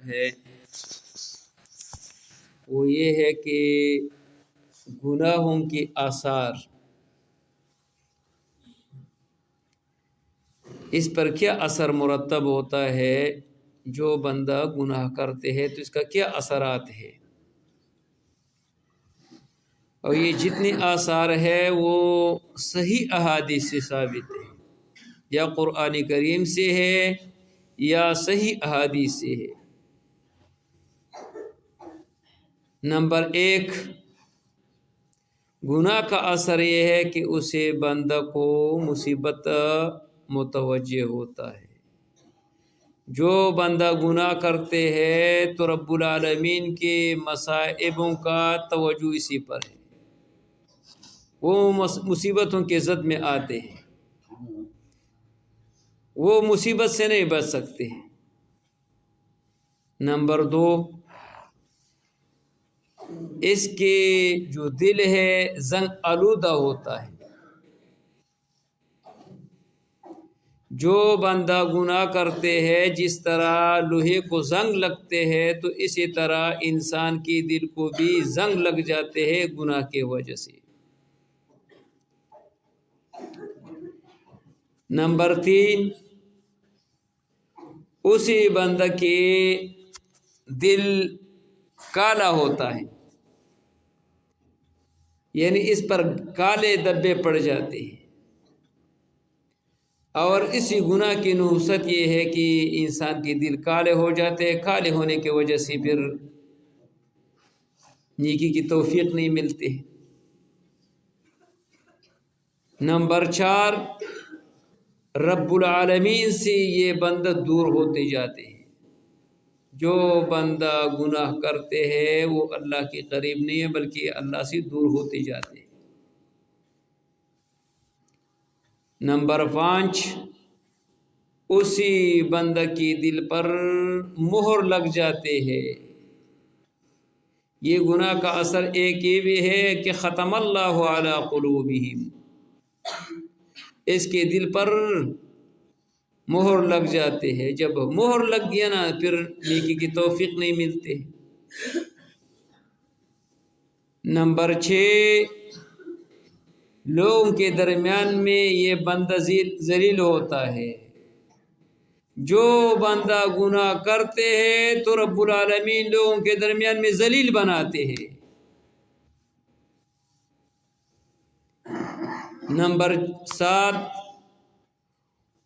ہے وہ یہ ہے کہ گناہوں کے آثار، اس پر کیا اثر مرتب ہوتا ہے. جو بندہ گناہ کرتے ہیں تو اس کا کیا اثرات ہے، اور یہ جتنے آثار ہے وہ صحیح احادیث سے ثابت ہے، یا قرآن کریم سے ہے یا صحیح احادیث سے ہے. نمبر 1، گناہ کا اثر یہ ہے کہ اسے بندہ کو مصیبت متوجہ ہوتا ہے. جو بندہ گناہ کرتے ہیں تو رب العالمین کے مصائبوں کا توجہ اسی پر ہے، وہ مصیبتوں کے زد میں آتے ہیں، وہ مصیبت سے نہیں بچ سکتے. نمبر 2، اس کے جو دل ہے زنگ آلودہ ہوتا ہے. جو بندہ گناہ کرتے ہیں جس طرح لوہے کو زنگ لگتے ہیں تو اسی طرح انسان کی دل کو بھی زنگ لگ جاتے ہیں گناہ کے وجہ سے. نمبر 3، اسی بندہ کے دل کالا ہوتا ہے، یعنی اس پر کالے دبے پڑ جاتے ہیں. اور اسی گناہ کی نحوست یہ ہے کہ انسان کے دل کالے ہو جاتے ہیں، کالے ہونے کی وجہ سے پھر نیکی کی توفیق نہیں ملتی. نمبر 4، رب العالمین سے یہ بندہ دور ہوتے جاتے ہیں. جو بندہ گناہ کرتے ہیں وہ اللہ کے قریب نہیں ہے بلکہ اللہ سے دور ہوتے جاتے ہیں. نمبر 5، اسی بندہ کی دل پر مہر لگ جاتے ہیں. یہ گناہ کا اثر ایک یہ بھی ہے کہ ختم اللہ علی قلوبہم، اس کے دل پر مہر لگ جاتے ہیں. جب مہر لگ گیا نا پھر نیکی کی توفیق نہیں ملتے. نمبر 6، لوگوں کے درمیان میں یہ بندہ ذلیل ہوتا ہے. جو بندہ گناہ کرتے ہیں تو رب العالمین لوگوں کے درمیان میں ذلیل بناتے ہیں. نمبر 7،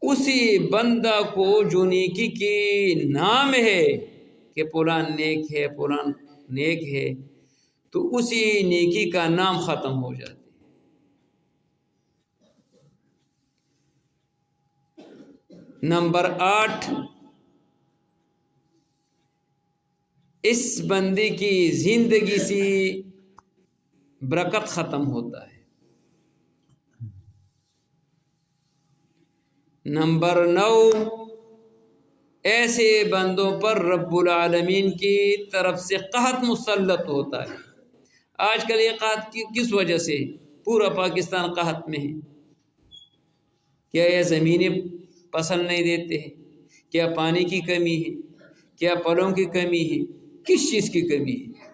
اسی بندہ کو جو نیکی کی نام ہے کہ فلان نیک ہے فلان نیک ہے تو اسی نیکی کا نام ختم ہو جاتا ہے. نمبر 8، اس بندے کی زندگی سے برکت ختم ہوتا ہے. نمبر 9، ایسے بندوں پر رب العالمین کی طرف سے قحط مسلط ہوتا ہے. آج کل یہ قحط کس وجہ سے پورا پاکستان قحط میں ہے؟ کیا یہ زمینیں پسند نہیں دیتے ہیں؟ کیا پانی کی کمی ہے؟ کیا پھلوں کی کمی ہے؟ کس چیز کی کمی ہے؟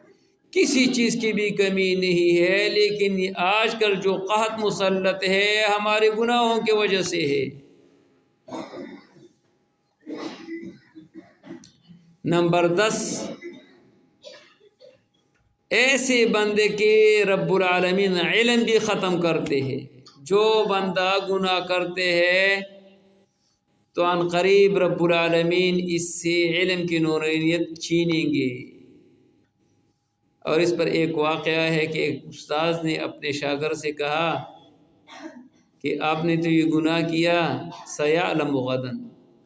کسی چیز کی بھی کمی نہیں ہے، لیکن آج کل جو قحط مسلط ہے ہمارے گناہوں کی وجہ سے ہے. نمبر 10، ایسے بندے کے رب العالمین علم بھی ختم کرتے ہیں. جو بندہ گناہ کرتے ہیں تو عن قریب رب العالمین اس سے علم کی نورانیت چھینیں گے. اور اس پر ایک واقعہ ہے کہ ایک استاذ نے اپنے شاگرد سے کہا کہ آپ نے تو یہ گناہ کیا، سیعلم غدا،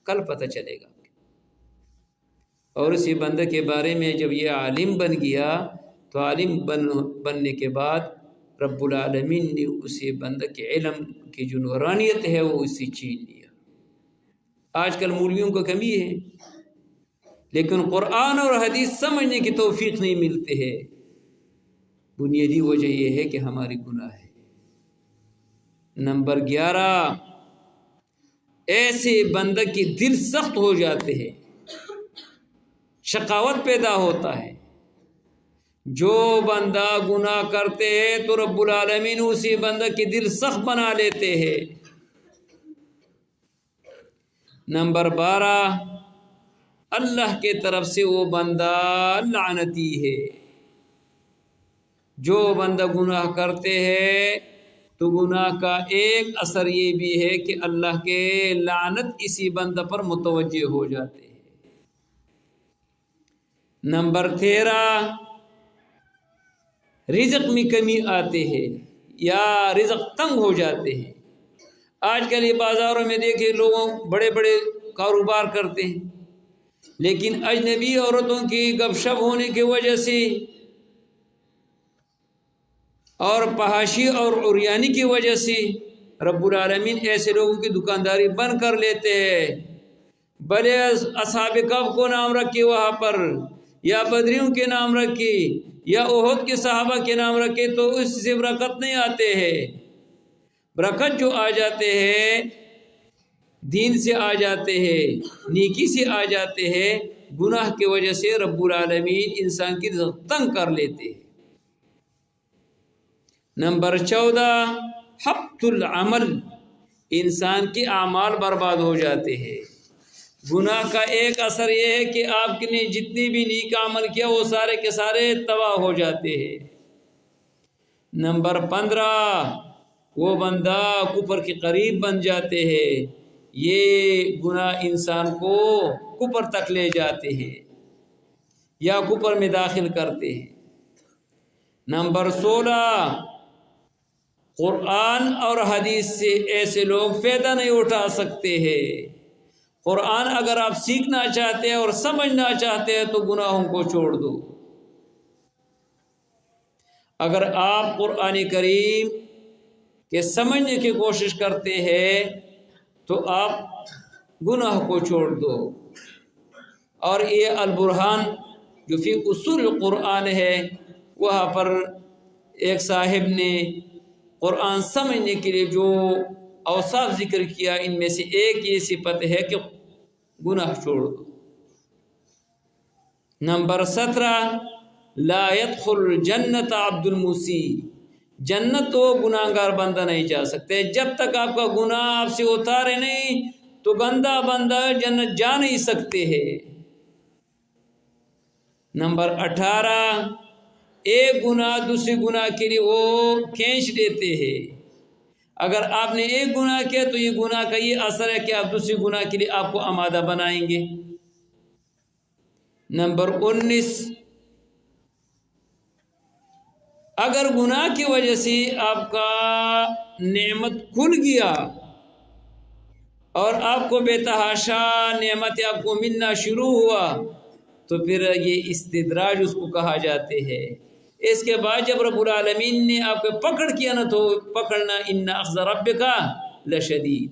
کل پتہ چلے گا. اور اسی بندے کے بارے میں جب یہ عالم بن گیا تو عالم بننے کے بعد رب العالمین نے اسی بندے کے علم کی جو نورانیت ہے وہ اسی چھین لیا. آج کل مولویوں کو کمی ہے لیکن قرآن اور حدیث سمجھنے کی توفیق نہیں ملتے ہے. بنیادی وجہ یہ ہے کہ ہماری گناہ ہے. نمبر 11، ایسے بندہ کے دل سخت ہو جاتے ہیں، شقاوت پیدا ہوتا ہے۔ جو بندہ گناہ کرتے ہیں تو رب العالمین اسی بندہ کی دل سخت بنا لیتے ہیں۔ نمبر 12، اللہ کے طرف سے وہ بندہ لعنتی ہے۔ جو بندہ گناہ کرتے ہیں تو گناہ کا ایک اثر یہ بھی ہے کہ اللہ کے لعنت اسی بندہ پر متوجہ ہو جاتے ہیں۔ نمبر 13، رزق میں کمی آتے ہیں یا رزق تنگ ہو جاتے ہیں۔ آج کل یہ بازاروں میں دیکھیں لوگوں بڑے بڑے کاروبار کرتے ہیں، لیکن اجنبی عورتوں کی گپ شپ ہونے کی وجہ سے اور فحاشی اور عریانی کی وجہ سے رب العالمین ایسے لوگوں کی دکانداری بند کر لیتے ہیں۔ بھلے اصحاب کہف کو نام رکھے وہاں پر، یا بدریوں کے نام رکھے، یا احد کے صحابہ کے نام رکھے، تو اس سے برکت نہیں آتے ہیں۔ برکت جو آ جاتے ہیں دین سے آ جاتے ہیں، نیکی سے آ جاتے ہیں، گناہ کی وجہ سے رب العالمین انسان کی رزق تنگ کر لیتے ہیں۔ نمبر 14، حبط العمل، انسان کے اعمال برباد ہو جاتے ہیں۔ گناہ کا ایک اثر یہ ہے کہ آپ نے جتنی بھی نیک عمل کیا وہ سارے کے سارے تباہ ہو جاتے ہیں۔ نمبر 15، وہ بندہ کفر کے قریب بن جاتے ہیں۔ یہ گناہ انسان کو کفر تک لے جاتے ہیں یا کفر میں داخل کرتے ہیں۔ نمبر 16، قرآن اور حدیث سے ایسے لوگ فائدہ نہیں اٹھا سکتے ہیں۔ قرآن اگر آپ سیکھنا چاہتے ہیں اور سمجھنا چاہتے ہیں تو گناہوں کو چھوڑ دو۔ اگر آپ قرآن کریم کے سمجھنے کی کوشش کرتے ہیں تو آپ گناہ کو چھوڑ دو۔ اور یہ البرہان جو فی اصول القرآن ہے، وہاں پر ایک صاحب نے قرآن سمجھنے کے لیے جو اوصاف ذکر کیا، ان میں سے ایک یہ صفت ہے کہ گناہ چھوڑ دو۔ نمبر 17، لا يدخل الجنت عبد المسیء، جنت تو گناہگار بندہ نہیں جا سکتے۔ جب تک آپ کا گناہ آپ سے اتارے نہیں تو گندہ بندہ جنت جا نہیں سکتے ہیں۔ نمبر 18، ایک گناہ دوسرے گناہ کے لیے وہ کھینچ لیتے ہیں۔ اگر آپ نے ایک گناہ کیا تو یہ گناہ کا یہ اثر ہے کہ آپ دوسرے گناہ کے لیے آپ کو آمادہ بنائیں گے۔ نمبر 19، اگر گناہ کی وجہ سے آپ کا نعمت کھل گیا اور آپ کو بے تحاشا نعمت آپ کو ملنا شروع ہوا تو پھر یہ استدراج اس کو کہا جاتے ہیں۔ اس کے بعد جب رب العالمین نے آپ کو پکڑ کیا نا تو پکڑنا ان اخذ ربک لشدید،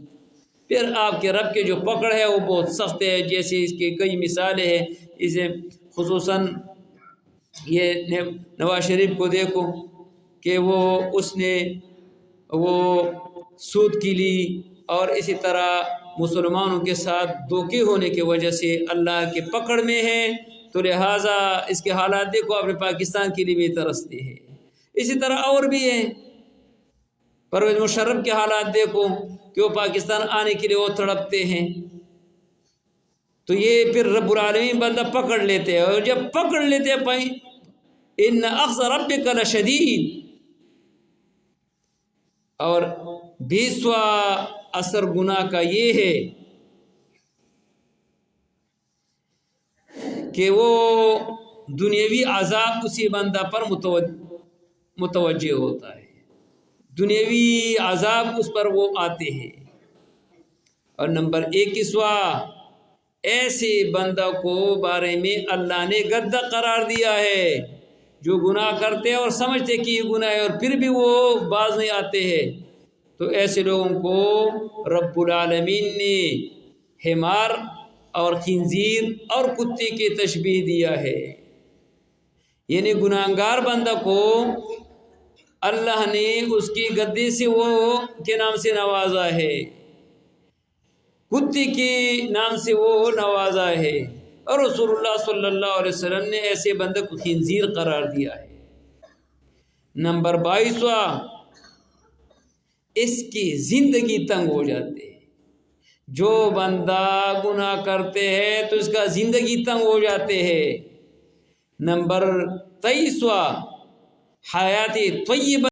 پھر آپ کے رب کے جو پکڑ ہے وہ بہت سخت ہے۔ جیسے اس کے کئی مثالیں ہیں، اسے خصوصاً یہ نواز شریف کو دیکھو کہ اس نے سود کی لی، اور اسی طرح مسلمانوں کے ساتھ دھوکے ہونے کی وجہ سے اللہ کے پکڑ میں ہے، تو لہٰذا اس کے حالات دیکھو، اپنے پاکستان کے لیے بھی ترستے ہیں۔ اسی طرح اور بھی ہیں، پرویز مشرف کے حالات دیکھو کہ وہ پاکستان آنے کے لیے وہ تڑپتے ہیں۔ تو یہ پھر رب العالمین بندہ پکڑ لیتے ہیں، اور جب پکڑ لیتے ہیں ان اخذ ربک لشدید۔ اور 20واں اثر گناہ کا یہ ہے کہ وہ دنیاوی عذاب اسی بندہ پر متوجہ ہوتا ہے، دنیاوی عذاب اس پر وہ آتے ہیں۔ اور نمبر 21واں، ایسے بندہ کو بارے میں اللہ نے گدہ قرار دیا ہے جو گناہ کرتے اور سمجھتے کہ یہ گناہ ہے اور پھر بھی وہ باز نہیں آتے ہیں، تو ایسے لوگوں کو رب العالمین نے حمار اور خنزیر اور کتے کی تشبیہ دیا ہے۔ یعنی گناہگار بندہ کو اللہ نے اس کی گدے سے وہ کے نام سے نوازا ہے، کتے کے نام سے وہ نوازا ہے، اور رسول اللہ صلی اللہ علیہ وسلم نے ایسے بندے کو خنزیر قرار دیا ہے۔ نمبر 22واں، اس کی زندگی تنگ ہو جاتی ہے۔ جو بندہ گناہ کرتے ہیں تو اس کا زندگی تنگ ہو جاتے ہیں۔ نمبر 23واں، حیات طیبہ